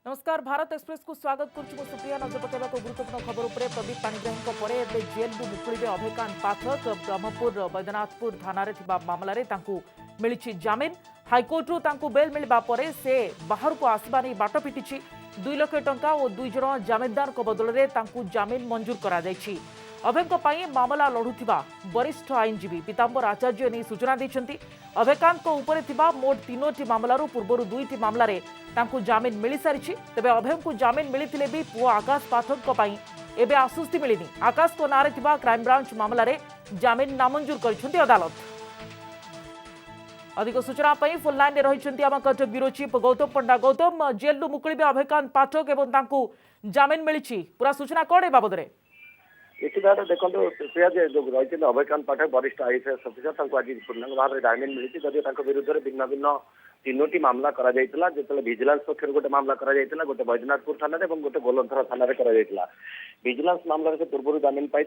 नमस्कार भारत एक्सप्रेस को स्वागत करुछु सुप्रिया नजर पकेबा गुरुत्वपूर्ण खबर उपरे प्रदीप पाणिग्राही पर एबे जेल मुकुलिबे अभयकांत पाठक ब्रह्मपुर बैद्यनाथपुर थाना मामलें मिली जमीन हाइकोर्टू बेल मिलवा पर से बाहर को आसवा नहीं बाट पिटी 2 लाख टंका और 2 जन जमीनदार बदल में जमीन मंजूर करा अभय मामला लड़ुवा वरिष्ठ आईनजीवी पीतांबर आचार्य नहीं सूचना देते अभयकांत मोट 3टी मामलू पूर्व 2टी मामलें जमीन मिल सारी तेज अभय को जमीन मिलते भी पुओ आकाश पाठक एवं आश्वस्ति मिलनी आकाश को नारे क्राइमब्रांच मामलें जमीन नामंजूर कर अदालत। अधिक सूचना फुल लाइन में रही आम कटक ब्यूरो चीफ गौतम पंडा। गौतम जेल मुकुलिबे अभयकांत पाठक एवं जमीन मिली पूरा सूचना कौन ए बाबद देखो प्रिया जो रही अभयकांत पाठक वरिष्ठ आईएएस अफिसर आज पूर्णांग भाव में जमीन मिली जदिव विरुद्ध में भिन्न भिन्न 3टी मामला जो विजिलेंस पक्ष गोटे मामला गोटे बैद्यनाथपुर थाना और गोटे गोलंथर थाना विजिलेंस मामला से पूर्व जमीन पाई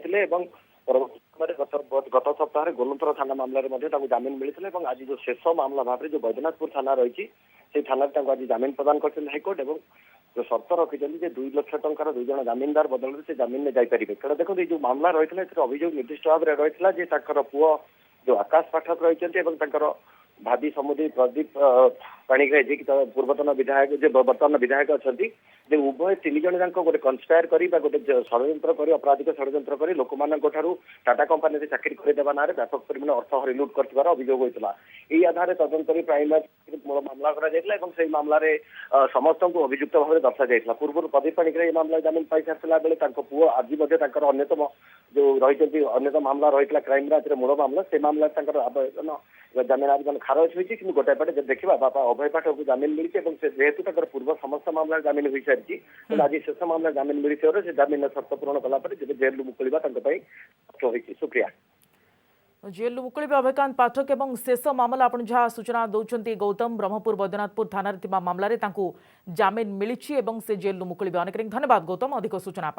गत सप्ताह गोलंथर थाना मामलें जमीन मिलते आज जो शेष मामला भाव में जो बैद्यनाथपुर थाना रही थाना आज जमीन प्रदान कर हाइकोर्ट और जो शर्त रखिंट 2 लाख टंकार 2 जन जमीनदार बदल से जमीन में जापारे कारण देखो ये जो मामला रही है अभियोग निर्दिष्ट भाव में रही है पुओ जो आकाश पाठक रही भावी समुद्री प्रदीप पाणिग्राही जी पूर्वतन विधायक जो बर्तमान विधायक अच्छा उभय 3 जन जाक गोटे कन्स्पायर कर गोटे षड्यंत्र कर अपराधिक षड्यंत्र कर लोक मानू टाटा कंपानी से चाकरी करदेवा ना व्यापक परिमाण अर्थ हरिलुट कर अभियोग होता यही आधार तदन कर प्राइमरी मूल मामला कर मामलें समस्त को अभियुक्त भाव में दर्शा जाता पूर्व प्रदीप पाणिग्राही मामला जमीन पाई सारा बेले पुओ आज अन्यतम जो रही अन्यतम मामला रही क्राइमब्रांच मूल मामला से मामला आवेदन जमीन आवेदन खारज होती कि गोटे पटे देखा बापा अभय पाठक को जमीन मिली जेहेतु पूर्व समस्त मामला जमीन हो सारी आज शेष मामला जमीन मिली से जमीन शर्त पूरण कलापर जेल मुकुलिबा सुप्रिया जेल मुकुलिबे अभयकांत पाठक एवं शेष मामला आप जहाँ सूचना दौरान गौतम ब्रह्मपुर बैद्यनाथपुर थाना मामलें जमीन मिली से जेल मुकुलिबे अनेक धन्यवाद गौतम अधिक सूचना।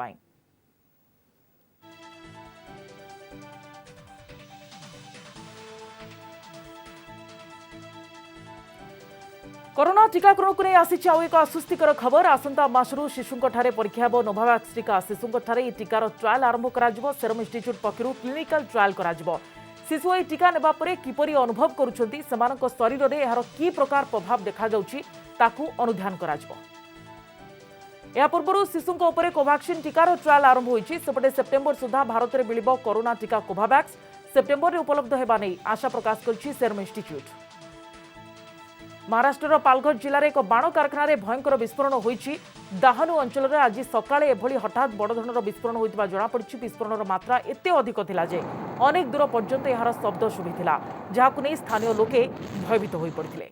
कोरोना टीकाकरण को नहीं आसी एक आश्वस्तिकर खबर आसंता मासरू शिशुंक परीक्षा हे नोभावैक्स टीका शिशुंक टीकार ट्रायल आरंभ कर सेरम इंस्टीट्यूट पक्षर क्लिनिकल ट्रायल कर शिशु यह टीका नेबा परे किपरि अनुभव करुछंती सेमानक शरीर में यार की प्रकार प्रभाव देखा जाउछि ताकू अनुध्यान करा जिवो। या पूर्व शिशुंक उपरे कोवैक्सीन टीकार ट्रायल आरंभ होइछि सेपटे सेप्टेम्बर सुधा भारत में मिलिबो कोरोना टीका कोवैक्स सेप्टेम्बर में उपलब्ध हेबा नै आशा प्रकाश करिछि सेरम इंस्टीट्यूट। महाराष्ट्र पालघर जिले में एक बाण कारखाना भयंकर विस्फोरण होइछि दाहनु अंचल में आज सकाळे एभली हठात बड़ धरणर विस्फोरण होइतिबा जଣାपड़िछि विस्फोरणर मात्रा एते अधिक थिला जे अनेक दूर पर्यंत यार शब्द शुभिथिला जहाकु नै स्थानीय लोके भयभीत होई पड़िथिले।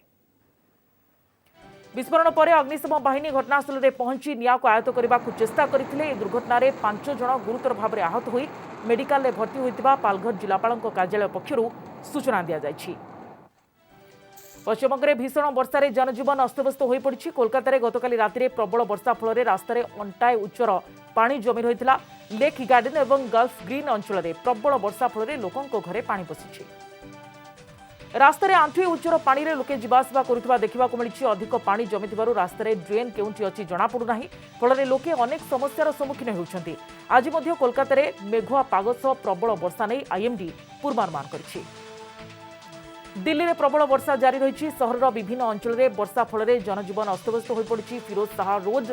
विस्फोरण पर अग्निशम बाहिनी घटनास्थल में पहुंची निया को आयत्त करने को चेष्टा करते दुर्घटना 5 जन गुरुतर भाव में आहत होई मेडिकल में भर्ती होइतिबा पालघर जिलापाल कार्यालय पक्षर सूचना दी जाइछि। पश्चिमबंग में भीषण वर्षा जनजीवन अस्तव्यस्त हो पड़ी कोलकाता गतकाली राति प्रबल वर्षा फल रास्तार अंटाए उच्चर पानी जमी रही लेक गार्डन और गल्फ ग्रीन अंचल में प्रबल वर्षा फल लोकों घरे पानी पशिछि रास्तार आंठुए उच्चर पानी में लोके जावासवा करुवा देखा मिली अधिक पानी जमी रास्तार ड्रेन केउंठी अच्छी जଣାपड़ूना फल लोके अनेक समस्यार सम्मुखीन होउछंती। आज कोलकाता मेघुआ पाग सह प्रबल वर्षा नहीं आईएमडी पूर्वानुमान करिछि। दिल्ली में प्रबल वर्षा जारी रही सहर विभिन्न अंचल में वर्षा फल जनजीवन अस्तव्यस्त हो पड़ी फिरोज शाह रोड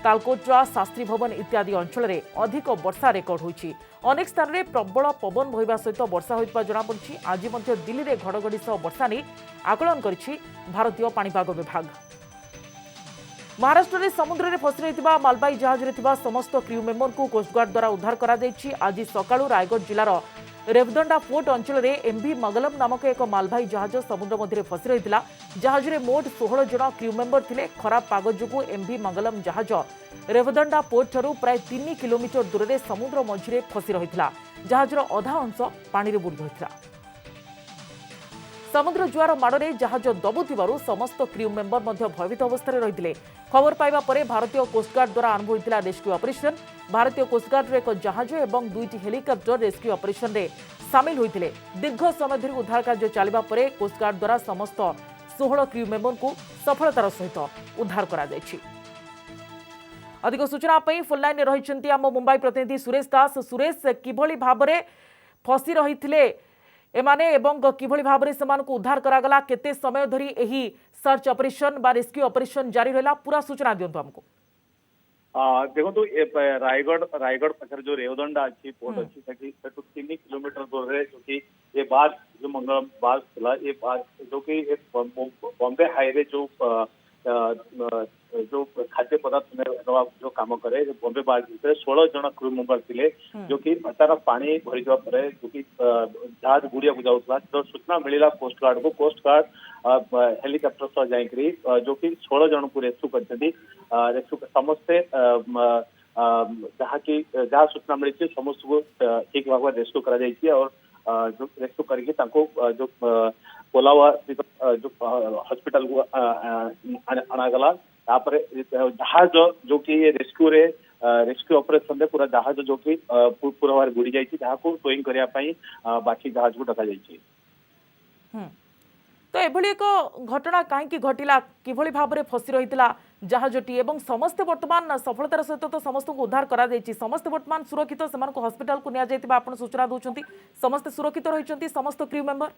तालकोटरा शास्त्री भवन इत्यादि अंचल में अधिक वर्षा रेकर्ड होती अनेक स्थान में प्रबल पवन बहवा सहित वर्षा होता जଣାपड़ी। आज दिल्ली में घड़घड़ी सह वर्षा नहीं आकलन कर भारतीय पाणीपाग विभाग। महाराष्ट्र में समुद्र में फसी रही मालबाही जहाज में समस्त क्रू मेंबर को कोस्टगार्ड द्वारा उद्धार कर आज सकाळु रायगढ़ जिलार रेवदंडा फोर्ट अंचल में एमवी मगलम नामक एक मालबाही जहाज समुद्र मध्य फसी रही जहाज में मोट 16 जन क्रू मेंबर थे। खराब पाग जो एमवी मगलम जहाज रेवदंडा पोर्ट ठारू प्राय 3 किलोमीटर दूर में समुद्र मझिरे फसी रही जहाजर अधा अंश पानी में बुड़ी रही समुद्र जुआर माड़े जहाज दबुथिबारु समस्त क्रू मेंबर भयभीत अवस्था रही खबर पाइबा परे भारतीय कोस्टगार्ड द्वारा आरंभ होता रेस्क्यू ऑपरेशन। भारतीय कोस्टगार्ड एक जहाज और 2टी हेलिकॉप्टर रेस्क्यू ऑपरेशन में सामिल होते दीर्घ समय धरी उद्धार कार्य चलने पर कोस्टगार्ड द्वारा समस्त 16 क्रू मेंबर को सफलतार सहित उद्धार करा जायछि। अधिक सूचना फुल लाइन रही आम मुंबई प्रतिनिधि सुरेश दास। सुरेश, किभली भाबरे फसी रही एमाने एवं किभली भाबरे सेमानकु उद्धार करागला, केते समय धरी एही सर्च ऑपरेशन बा रेस्क्यू ऑपरेशन जारी रहला, पूरा सूचना दियंतु हमको। देखो रायगढ़ पाखे जो रेवदंडा अच्छी पोर्ट अच्छी 3 किलोमीटर दूर है, जो कि ये बार जो मंगलम बार था, ये बार जो कि बॉम्बे हाईवे जो खाद्य पदार्थ जो काम करे बॉम्बे बार 16 जन क्रू मेंबर थे, जो कि तार पानी भरी जावा परे जो कि जहाज बुड़िया जाऊला, तो सूचना मिलला कोस्ट गार्ड को। कोस्ट गार्ड हेलिकॉप्टर सह जाकरी जो कि 16 जन को रेस्क्यू करछथि। रेस्क्यू समस्ते जहाँ सूचना मिली समस्त को ठीक भाव रेस्क्यू करा जायछि और जो रेस्क्यू करके जो कोलावा जो हॉस्पिटल को अणागला। जहाज जो कि रेस्क्यू ऑपरेशन रे पूरा जहाज जो कि पूरा भार बुड़ी जाइछि, जहाँ को टोइंग करिया पई बाकी जहाज को डका जाइछि। तो एभली एक घटना कहीं घटिला, किभली भाबरे फसी रहितला जहाजटी एवं समस्त वर्तमान सफलतार सहित तो समस्त को उद्धार करा जायछि, समस्त वर्तमान सुरक्षित, सेमानको हॉस्पिटल को निया जायतिबा आपण सूचना दोचंती, समस्त सुरक्षित रहिचंती समस्त क्रू मेंबर?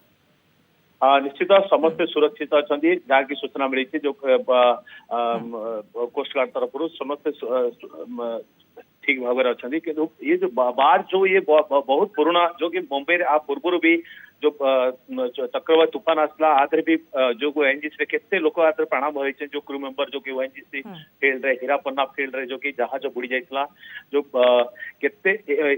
निश्चित समस्ते सुरक्षित अच्छा, जहाँ की सूचना मिली जो कोस्ट गार्ड तरफ समस्ते ठीक भाव अच्छा। कि ये जो बार जो ये बहुत पुराना जो कि मुंबई आ पूर्व भी जो चक्रवात तूफान आसला आदरे भी जो ओएनजीसी केते लोक आदरे प्राण बहाई जो क्रू मेंबर जो कि ओएनजीसी फील्ड रे हीरापन्ना फील्ड रे जो कि जहाज बुड़ी जाइतला, जो केते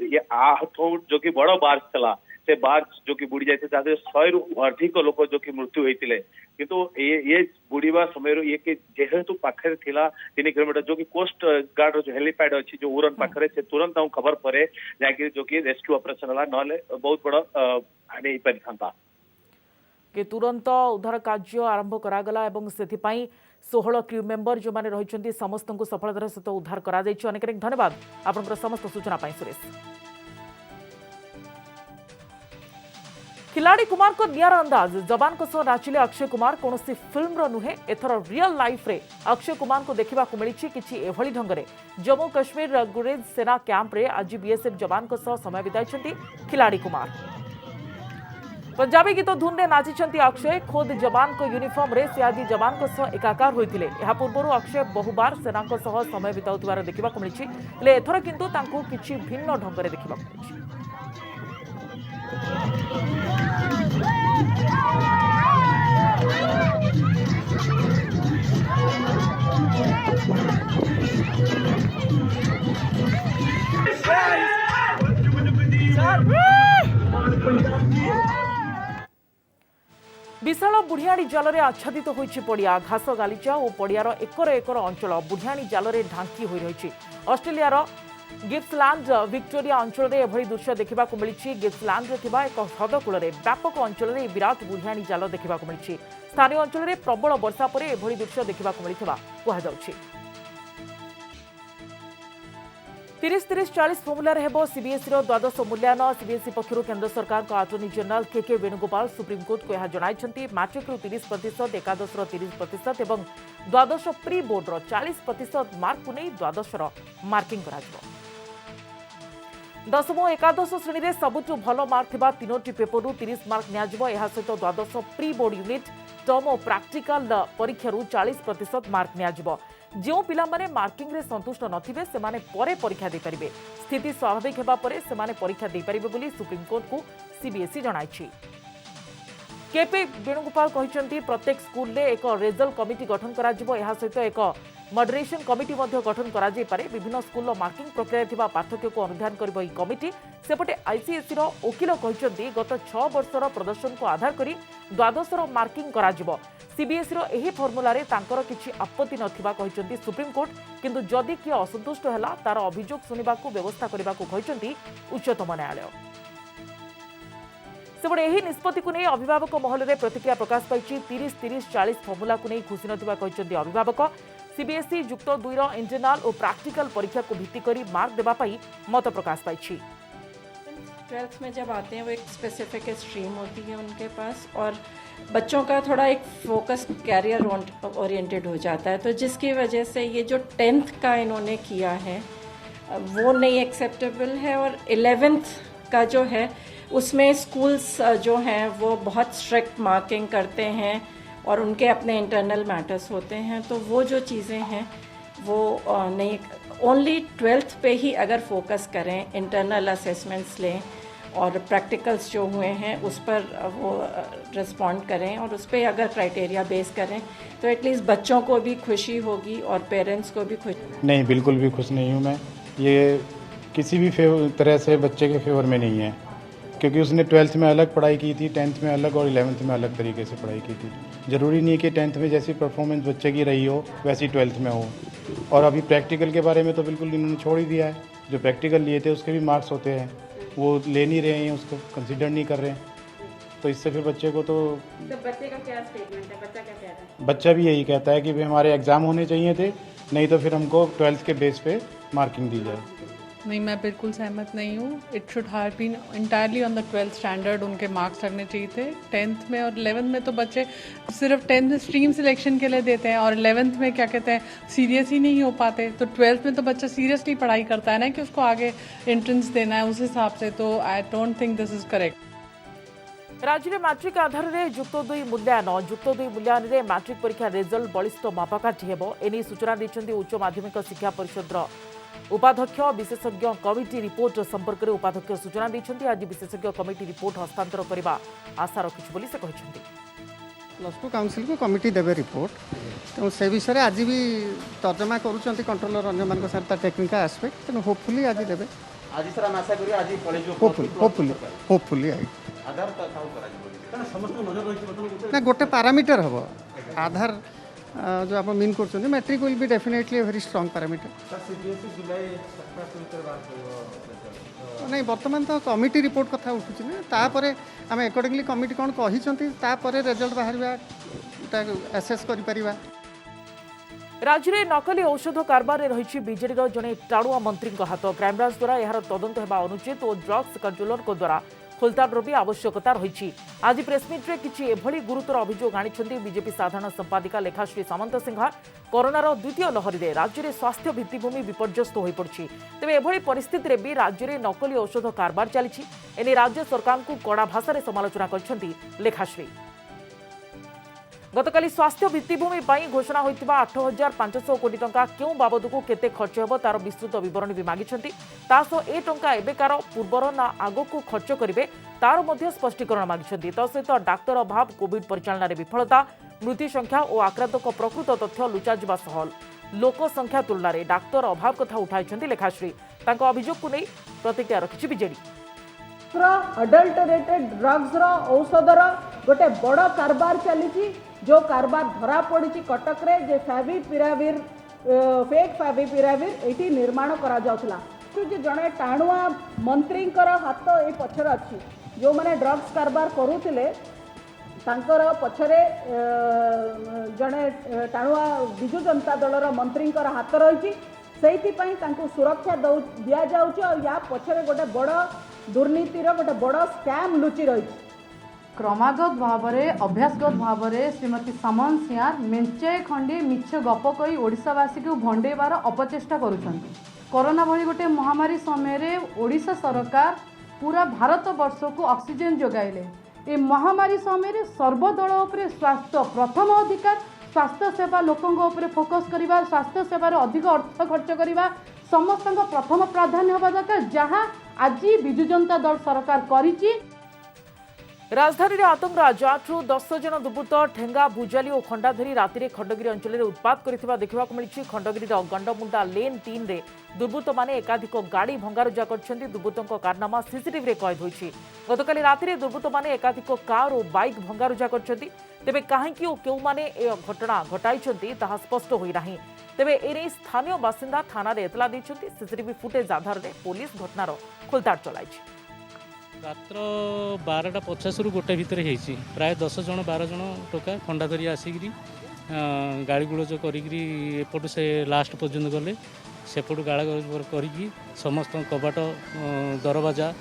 ये आहत जो कि बड़ बार चला से बार जो कि बुड़ी जाते 100 रु अधिक लोक जो कि मृत्यु होते, किंतु ये बुड़ीवा समय ये कि जेहेतु पाखे थिला 3 किलोमीटर जो कि कोस्ट गार्ड जो हेलीपैड अच्छी जो उरन पाखे से तुरंत खबर परे जाकि जो कि रेस्क्यू ऑपरेशन हला, नले बहुत बड़ हानि पारि था कि तुरंत उद्धार कार्य आरंभ करागला एवं सेथिपाई 16 क्रू मेंबर जो माने रहिचंती समस्त को सफलतार सहित उद्धार करा जायछि। अनेक अनेक धन्यवाद आपनकर समस्त सूचना पाई सुरेश। खिलाड़ी कुमार को नियार अंदाज, जवान को सह नाचिले अक्षय कुमार, कौन फिल्म नुहे एथर रियल लाइफ रे अक्षय कुमार को देखा मिली किसी एभली ढंगरे जम्मू काश्मीर गुरेज सेना कैंप रे आज बीएसएफ जवान को सह समय बिताई खिलाड़ी कुमार। पंजाबी गीत धुन में नाचिंट अक्षय, खोद जवान को यूनिफॉर्म रे से आज जवान को सह एकाकार होते। यह पूर्व अक्षय बहुबार सेना सह समय बिताउथिबार देखा मिली, हेले एथर किंतु तांको किछि भिन्न ढंगरे देखा मिली। विशाल बुढ़ियाणी जाल में आच्छादित होइछि पड़िया, घास गालीचा और पड़ियार एकर एकर अंचल बुढ़ियाणी जाल में ढांकी हो रही। ऑस्ट्रेलियार गिप्सलैंड विक्टोरिया अंचल में एभली दृश्य देखा मिली। गिप्सलैंड में एक ह्रदकूल व्यापक अंचल में विराट बुढ़ियाणी जाल देखा मिली। स्थानीय अंचल में प्रबल वर्षा पर एभली दृश्य देखा मिलता कहुछि। 30-30-40 फर्मुलार हेबो सीबीएसई द्वादश मूल्यांकन। सीबीएसई पक्षर केंद्र सरकार का अटॉर्नी जनरल के वेणुगोपाल सुप्रीमकोर्ट को यह जणाइछंती। मैट्रिक 30%, एकादश 30% एवं द्वादश प्री बोर्डर 40% मार्क को नहीं द्वादश मार्किंग कराजिबो। दशम और एकादश श्रेणी में सबुठ भल मार्क थिबा 3टी पेपर 30 मार्क नियाजिबो। यह सहित द्वादश प्री बोर्ड यूनिट टर्म और प्रैक्टिकल परीक्षा 40% मार्क नियाजिबो। जो पिला माने मार्किंग रे संतुष्ट नथिबे सेमाने परे परीक्षा दे परिबे। स्थिति स्वाभाविक हेबा परे सेमाने परीक्षा दे परिबे बोली सुप्रीम कोर्ट को सीबीएसई जणाइछि। केपी वेणुगोपाल कहिसंती प्रत्येक स्कूल रे एक रिजल्ट कमिटी गठन करा जिवो। यह सहित एक मॉडरेशन कमिटी मध्य गठन करा जाय पारे। विभिन्न स्कूल मार्किंग प्रक्रिया थिबा पार्थक्य को अनुधान करबो ई कमिटी। सेपटे आईसीएसई रो वकील कहिसंती गत 6 वर्षर प्रदर्शन को आधार करी द्वादश मार्किंग करा जिवो। सीबीएसई रो एही फॉर्मूला रे तांकर किछि आपत्ति नथिबा कहिसंती सुप्रीम कोर्ट, किंतु जदि किए असंतुष्ट हैला तार अभियोग सुनिबाकू व्यवस्था करिबाकू कहिसंती उच्चतम न्यायालय। सेपटे एही निष्पत्ति को नहीं अभिभावक महल में प्रतिक्रिया प्रकाश पाई। 30-30-40 फर्मुला को नहीं खुशी नथिबा कहिसंती अभिभावक। सीबीएसई युक्त 2 इंटरनल और प्रैक्टिकल परीक्षा को भित्ति करी मार्क देबा पाई मत प्रकाश पाई। 12th में जब आते हैं वो एक स्पेसिफिक स्ट्रीम होती है उनके पास, और बच्चों का थोड़ा एक फोकस कैरियर ओरिएंटेड हो जाता है, तो जिसकी वजह से ये जो 10th का इन्होंने किया है वो नहीं एक्सेप्टेबल है। और 11th का जो है उसमें स्कूल्स जो हैं वो बहुत स्ट्रिक्ट मार्किंग करते हैं और उनके अपने इंटरनल मैटर्स होते हैं, तो वो जो चीज़ें हैं वो नहीं। ओनली 12th पे ही अगर फोकस करें, इंटरनल असेसमेंट्स लें और प्रैक्टिकल्स जो हुए हैं उस पर वो रिस्पॉन्ड करें और उस पर अगर क्राइटेरिया बेस करें तो एटलीस्ट बच्चों को भी खुशी होगी और पेरेंट्स को भी खुशी। नहीं, बिल्कुल भी खुश नहीं हूँ मैं। ये किसी भी तरह से बच्चे के फेवर में नहीं है, क्योंकि उसने 12th में अलग पढ़ाई की थी, 10th में अलग और 11th में अलग तरीके से पढ़ाई की थी। ज़रूरी नहीं है कि 10th में जैसी परफॉर्मेंस बच्चे की रही हो वैसी 12th में हो। और अभी प्रैक्टिकल के बारे में तो बिल्कुल इन्होंने छोड़ ही दिया है। जो प्रैक्टिकल लिए थे उसके भी मार्क्स होते हैं, वो ले नहीं रहे हैं, उसको कंसिडर नहीं कर रहे हैं। तो इससे फिर बच्चे को तो बच्चे का क्या स्टेटमेंट है, बच्चा क्या कह रहा है? बच्चा भी यही कहता है कि भाई हमारे एग्ज़ाम होने चाहिए थे, नहीं तो फिर हमको 12th के बेस पे मार्किंग दी जाए। नहीं, मैं बिल्कुल सहमत नहीं हूँ। It should have been entirely on the 12th standard, उनके मार्क्स लगने चाहिए थे। 10th में और 11th में तो बच्चे सिर्फ 10th में स्ट्रीम सिलेक्शन के लिए देते हैं और 11th में क्या कहते हैं सीरियस ही नहीं हो पाते। तो 12th में तो बच्चा सीरियसली पढ़ाई करता है ना कि उसको आगे एंट्रेंस देना है उस हिसाब से। तो I don't think this is correct. राज्य में मैट्रिक आधार में युक्त 2 मूल्यांकन युक्त 2 मूल्यांकन मैट्रिक परीक्षा रिजल्ट बलिष्ठ मापकाठी हेबो एनी सूचना दैछन्ती उच्च माध्यमिक शिक्षा परिषद उपाध्यक्ष। विशेषज्ञ कमिटी रिपोर्ट संपर्क में उपाध्यक्ष सूचना दैछन्ती। आज विशेषज्ञ कमिटी रिपोर्ट हस्तांतर करने आशा रखिछु बोली से कहछन्ती। +2 काउंसिल को कमिटी देवे रिपोर्ट, तो से विषय आज भी तर्जमा करूँ कंट्रोलर अन्य मान साथ टेक्निकल आस्पेक्ट, तेणु होपफुली आज देवे। आज सर हम आशा करिए आज होपफुली आई आधार का काम करा कारण समस्त नजर रही ना गोटे पैरामीटर हम आधार जो आप मीन कर matric will be definitely very strong parameter. नहीं बर्तमान तो कमिटी रिपोर्ट कथा उठुची ना, तापर आम अकॉर्डिंगली कमिटी कौन कही रिजल्ट बाहर एसेस कर। राज्य में नकली औषध कारबार रही बीजेडी जड़े टाणुआ मंत्री हाथ। क्राइमब्रांच द्वारा यार तदंत होगा अनुचित और ड्रग्स कंट्रोलर द्वारा खोलताड़ भी आवश्यकता रही। आज प्रेसमिट्रे किसी एभली गुरुतर अभियोग आनी बीजेपी साधारण संपादिका लेखाश्री सामंत सिंहा। कोरोनार द्वितीय लहरी में राज्य में स्वास्थ्य भित्तिभूमि विपर्यस्त हो पड़ी, तेज एभली परिस्थिति में भी राज्य में नकली औषध कारबार चली। एने राज्य सरकार को कड़ा भाषा समालोचना करछन्ती लेखाश्री। गतकाली स्वास्थ्य भित्तिभूमि घोषणा होता 8,500 कोटी टंका क्यों बाबद को केते खर्च हेब तार विस्तृत विवरणी भी मागिछन्ती। तासह ए टंका एबेकार पूर्वर ना आगो को खर्च करिवे तार मध्य स्पष्टीकरण मागिछन्ती। सहित डाक्तर अभाव, कोविड परिचालन विफलता, मृत्यु संख्या और आक्रांतक प्रकृत तथ्य लुचाजिबा सह लोक संख्या तुलना रे डाक्तर अभाव कथा उठाइछन्ती लेखाश्री। तांको अभियोग को नहीं प्रतिक्रिया रखिछि बीजेडी। अडल्टरेटेड ड्रग्स औषधर गोटे बड़ कारबार चली, जो कारबार धरा पड़ी कटक रे जे फैविपिराविर फेक फैविपिराविर एटी निर्माण करा जाउथला। जड़े टाणुआ मंत्री हाथ ये पछर अच्छी, जो मैंने ड्रग्स कारबार करुले तांकर पछरे जड़े टाणुआ विजु जनता दलर मंत्री हाथ रही, से सुरक्षा दि जाऊँ और या पछरे गोटे बड़ दुर्नीतिर गोटे बड़ स्कैम लुचि रही। क्रमागत भाव में अभ्यासगत भाव में श्रीमती सामंत सिंह मेंचे खंडे मिछ गप कही ओडिशावासी को भंडेबार अपचेष्टा करुछंती। कोरोना भली गोटे महामारी समय ओडिशा सरकार पूरा भारत वर्ष को ऑक्सीजन जोगाइले। ए महामारी समय सर्वदल उपरे स्वास्थ्य प्रथम अधिकार, स्वास्थ्य सेवा लोकों उपरे फोकस करिबा, स्वास्थ्य सेवार अधिक अर्थ खर्च करिबा समस्त प्रथम प्राधान्य होगा दरकार, जहाँ आज विजु जनता दल सरकार करिछि। राजधानी में आतंकराज 8 ରୁ 10 जन दुर्बृत्त ठेंगा, भुजाली और खंडाधरी राति खंडगिरी अंचल में उत्पात करथिबा देखिबाकु मिलिछि। खंडगिरी गंडमुंडा लेन 3 रे दुर्बृत्त माने एकाधिक गाड़ी भंगारुजा करछन्ती। दुर्बृत्तों कारनामा सीसीटीवी रे कैद होइछि। गतकाली राति दुर्बृत्त माने एकाधिक कार और बाइक भंगारुजा करछन्ती। तेबे काहेकि और केउ माने ए घटना घटाइछन्ती ताहा स्पष्ट होई नाही। तेबे एने स्थानीय बासिंदा थाना रे एतला दैछन्ती। सीसीटीवी फुटेज आधार में पुलिस घटनार खोलताड़ चलाइछि। रात्र 12:50 ରୁ 1 भितर होती प्राय 10 जन 12 जन टोका खंडा धरी आसिक गाड़ी गुलज करपटू से लास्ट पर्यंत गले सेपटू गाड़ा करी समस्त कबाट दरवाजा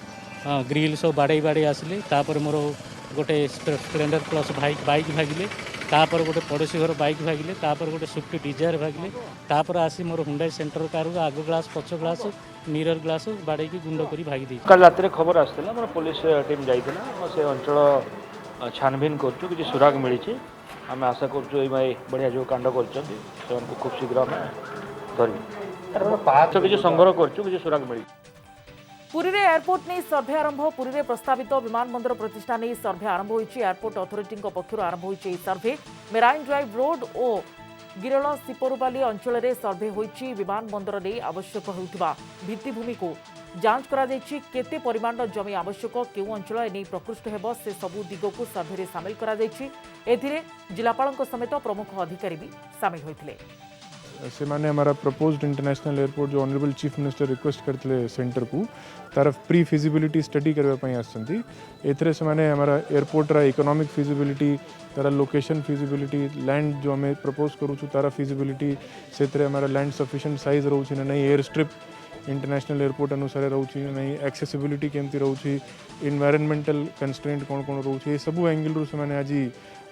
ग्रिल सब बाड़े बाड़े आसिले। तापर मोर गोटे स्प्लेंडर प्लस बाइक भागिले तापर गोटे पड़ोसी घर बाइक भागिले तापर गोटे स्विफ्ट डिजायर भागिले तापर आसी मोर हुंडाई सेंटर कार आग ग्लास पछ ग्लास मिरर ग्लास बाड़े गुंड कर भागी दी। कल रात खबर आसाला मोर पुलिस टीम जाइए से अंचल छानबीन कर सुराग मिली आम आशा कर बढ़िया जो कांड कर खूब शीघ्र आम धरबू किसी संग्रह कर सुराग मिली। पुरी रे एयरपोर्ट नहीं सर्भे आरंभ पुरी रे प्रस्तावित विमानबंदर प्रतिष्ठा नहीं सर्भे आरंभ होइछि। एयरपोर्ट अथॉरिटी पक्षर आरंभ होइछि सर्भे मेराइन ड्राइव रोड और गिरल सिपरुबाली अंचल में सर्भे होइछि। विमानबंदर नहीं आवश्यक होउथिबा भित्तिभूमि को जांच करा जाइछि। केते परिमाण जमी आवश्यक केउ अंचल एने प्रकृष्ट हेबो से सबु दिगो को सर्भे रे शामिल करा जाइछि। एथिरे जिलापालक समेत प्रमुख अधिकारी भी शामिल होइथिले। से माने हमारा प्रपोज्ड इंटरनेशनल एयरपोर्ट जो ऑनरेबल चीफ मिनिस्टर रिक्वेस्ट करते सेंटर को तार प्री फिजिबिलिटी स्टडी करने आसती एथरे से माने हमारा एयरपोर्ट रा इकोनॉमिक फिजिबिलिटी तार लोकेशन फिजिबिलिटी लैंड जो हमें प्रपोज करूँ तार फिजिबिलिटी से हमारा लैंड सफिशिएंट साइज रोचे ना नहीं एयर स्ट्रिप इंटरनेशनल एयरपोर्ट अनुसार रोचे नहीं एक्सेसिबिलिटी केमती रोचे एनवायरनमेंटल कंस्ट्रेंट कौन कौन रोचे सब एंगल रू से आज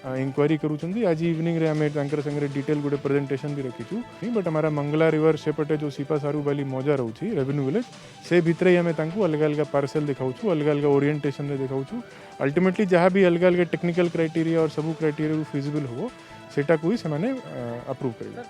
इंक्वायरी करूँ आज इवनिंग रे आमे संगे डिटेल गोटे प्रेजेंटेशन भी रखीचु बट हमारा मंगला रिवर सेपटे जो सीपा सारू बाली मौजा रोची रेवेन्यू विलेज से भितर ही आम अलग अलग पार्सल दिखाऊँ अलग अलग ओरिएंटेशन दिखाऊँ अल्टीमेटली जहाँ भी अलग अलग टेक्निकल क्राइटेरिया और सब क्राइटेरिया फिजिबल हो सेटा को ही से अप्रूव करेंगे।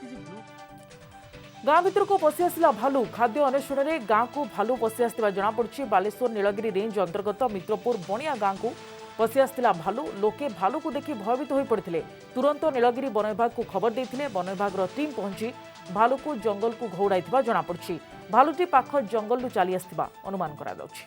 गाँ भितर को पशि आसला भालू खाद्य अन्वेषण में गाँ को भालू पशि आसवा जमापड़ी। बालेश्वर नीलगिरी रेंज अंतर्गत मित्रपुर बणिया गाँ को पशि आसला भालू लोके भालू को देखि भयभीत हो पड़ते तुरंत नीलगिरी वन विभाग को खबर देते वन विभाग टीम पहुंची भालू को जंगल को घौड़ाई जमापड़ी। भालूटी पाख जंगल चली आसवा अनुमान करा जाउछि।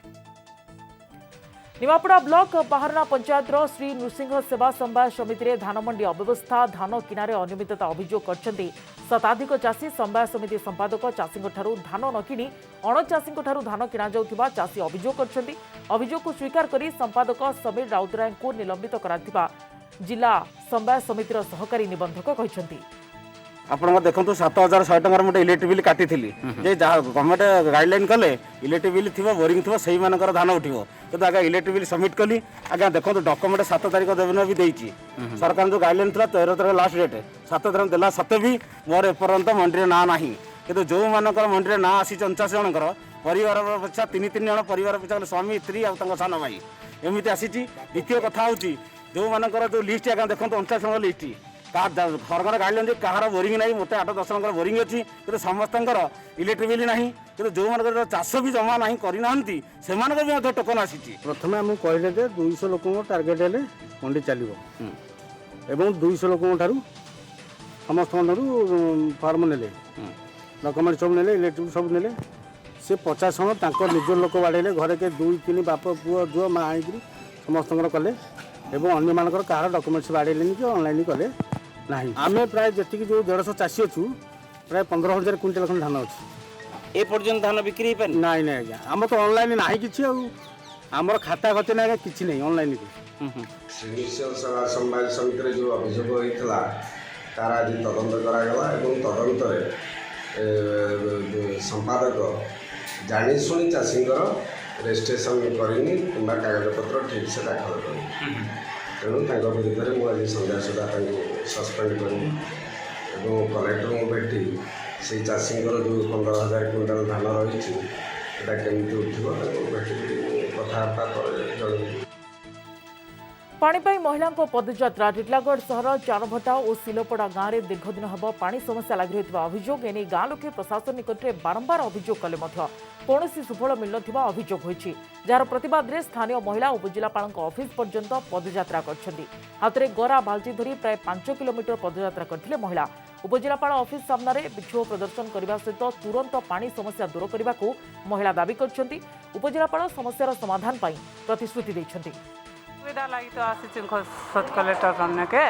निमापड़ा ब्लॉक बाहरना पंचायत श्री नृसिंह सेवा समवाय समिति रे धान मंडी अव्यवस्था धान किनारे अनियमितता अभियोग करछन्ती शताधिक चाषी। समवाय समिति संपादक चाषी धान न किणी अणचाषी धान किणा जाउथिबा चाषी अभियोग करछन्ती। अभियोग को स्वीकार करी संपादक समीर राउतराय को निलंबित कराथिबा जिला समवाय समितिर सहकारी निबंधक कहिसन्ती। आपण देखो 7,100 टकर मोटे इलेक्ट्रिक बिल काटी थी जे गवर्नमेंट गाइडलाइन कले इलेक्ट्रिक बिल थी बोरिंग थी से धान उठो कि आगे इलेक्ट्रिक बिल सबमिट कली आगे देखो डॉक्यूमेंट 7 तारीख देवन भी देती सरकार जो गाइडलाइन था 13 तारीख लास्ट डेट 7 तारीख देला सत्ते भी मोर एपर्यंत मंडी ना ना कि जो मानकर मंडी ना आसी 49 जनकर परिवार पिछा 3-3 जन परिवार पिछा स्वामी स्त्री और सान भाई एमती आसी। द्वितीय कथा हूँ जो मानकर जो लिस्ट आगे देखो 49 जन लिस्ट सरकार गाइडलाइन कहार बोरिंग ना मत 8-10 जन बोरिंग अच्छी कि समस्त इलेक्ट्रिक बिल ना कि जो मान चाष भी जमा ना करना से टोकन आसी। प्रथम आम कहले 200 लोक टार्गेट हेले मंडी चलो एवं 200 लोक समस्त फर्म ने डॉक्यूमेंट सब ने इलेक्ट्रिक सब ने से 50 जन निज लोक बाड़े घरे के 2-3 बाप पुओ झुआ माँ आई समस्त कले एवं अन्य मानकर कहार डॉक्यूमेंट्स बाड़े कि ऑनलाइन कले ना आम प्राय जी जो 150 चाषी अच्छू प्राय 15,000 क्विंटाल खंड धान अच्छी ए पर्यटन धान बिक्री ना ना आज्ञा आम तो ऑनलाइन ना कि आमर खाता खर्च ना कि नहीं ऑनलाइन समवाय समिति जो अभियोग होता तार आज तदंत करागला तदंत संपादक जाशुणी चाषी रेजिस्ट्रेशन करनी कि कागजपत्र ठीक से दाखल करनी तेणु विरुद्ध में मुझे संध्या सुधा सस्पेंड करी कलेक्टर को भेटी से चाषी जो 15,000 क्विंटाल धान रही केमी उठो भेटी कथबार्ता कर पानी महिला पदयात्रा टिटलागढ़ सहर चारभटा और सिलपड़ा गाँव में दीर्घ दिन हम पानी समस्या लगी रही अभियोग एने गाँ लोके प्रशासन निकट में बारंबार अभियोग कले कौन सुफल मिल ना अभियोग होती जार प्रतिवाद में स्थानीय महिला उपजिलापाल ऑफिस पर्यंत पदयात्रा कर हाथ में गरा बाल्टी धरी प्राय 5 किलोमीटर पदयात्रा करते महिला उपजिलापाल ऑफिस सामने विक्षोभ प्रदर्शन करने सहित तुरंत पानी समस्या दूर करने को महिला दावी कर उपजिलापाल समस्यार समाधान प्रतिश्रुति देते। सुविधा लगी तो आसी सब कलेक्टर करने के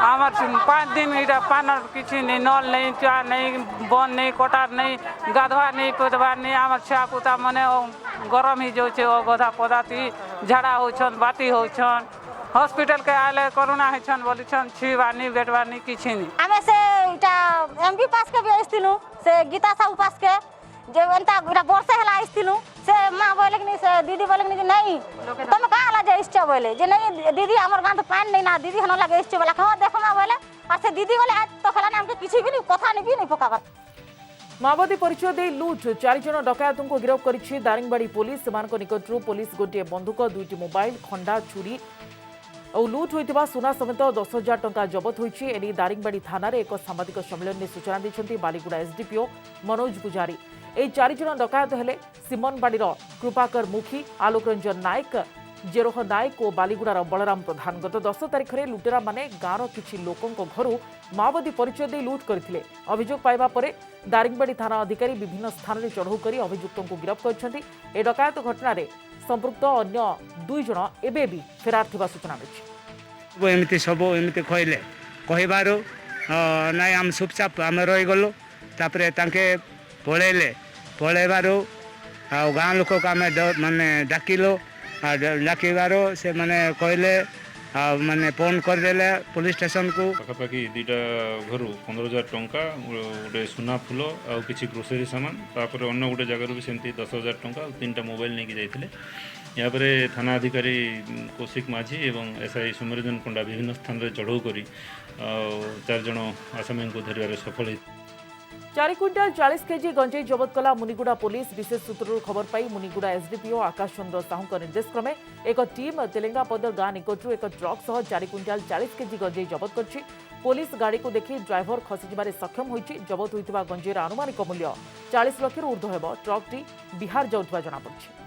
आमर 5 दिन इटा पान किसी नहीं नल नहीं चा नहीं बन नहीं कटार नहीं गाधवा नहीं पदवार नहीं आमर छुआ पुता मने गरम ही जो गधा पदाती झाड़ा होछन बाती होछन हॉस्पिटल के आले कोरोना होछन बोलिछन छीवानी बेटवानी किछि नहीं हमें से इटा एमबी पास के भी आइथिलु से गीता साहू पास के जे एंता इरा वर्षे हला आइथिलु से मां बोले कि से दीदी बोले कि नहीं तुम का हला जे इष्ट बोले जे नहीं दीदी हमर गांव तो पानी नहीं ना दीदी हन लगे इष्ट बोला हां देखो मां बोले और से दीदी बोले आज तो खला नाम के किछि भी नहीं कथा नहीं पका माओवादी परिचय दे लुट 4 जन डकायत को गिरफ्त करिछि दारिंगबाड़ी पुलिस सेमान निकटरू पुलिस गोटे बंदूक 2टी मोबाइल खंडा छुरी और लुट होइतिबा सुना समेत 10,000 टंका जबत होइछि एनी दारिंगबाड़ी थाना रे एक सांबादिक सम्मेलन में सूचना दैछन्ती बालीगुड़ा एसडीपीओ मनोज पुजारी ए 4 जन डकायत हेले सिमनबाड़ी कृपाकर मुखी आलोक रंजन नायक जेरोह नायक और बालीगुड़ार बलराम प्रधान गत 10 तारिख में लुटेरा माने गाँवर किछि लोकंक घरू माओवादी परिचय दे लुट करथिले अभियोग पाइबा परे दारिंगबाड़ी थाना अधिकारी विभिन्न स्थान में चढ़ऊ कर अभियुक्तों को गिरफ्त करछन्ती ए डकायत घटना रे संपृक्त अन्य 2 जन एबे भी फेरार थिबा सूचना मिछि एमती सब एमती कहले कहबार नाई आम चुपचाप आम रहीगलु तापर तांके पलैले पलैबार गाँ लोक को आम माने डाकिलु डाकिबार से माने कहले माने फोन करदेले पुलिस स्टेशन को पाखापाखि 2टा घर 15,000 टंका गोटे सुना फूल आ किसी ग्रोसरी सामान तापर अन्य गोटे जगार भी सेमती 10,000 टंका 3टा मोबाइल नहीं जाइए यहाँ पर थाना अधिकारी कौशिक माझी एवं एसआई सुमरजन पंडा विभिन्न स्थान में चढ़ऊ कर 4 जन आसामी को धरवे सफल होती 4 क्विंटाल 40 केजी गंजेई जबत कला मुनिगुड़ा पुलिस विशेष सूत्रରୁ खबर पाई मुनिगुड़ा एसडीपीओ आकाश चंद्र साहू निर्देश क्रमे एक टीम तेलेंगापदर गाँ निकटू एक ट्रक सह 4 क्विंटाल 40 केजी गंजेई जबत करछि पुलिस गाड़ी को देखि ड्राइवर खसिजिबारे सक्षम होइछि जबत होइतिबा गंजेईर आनुमानिक मूल्य 40 लाख ऊर्ध्व हेब ट्रकटी बिहार जाउथबा जଣା पड़छि।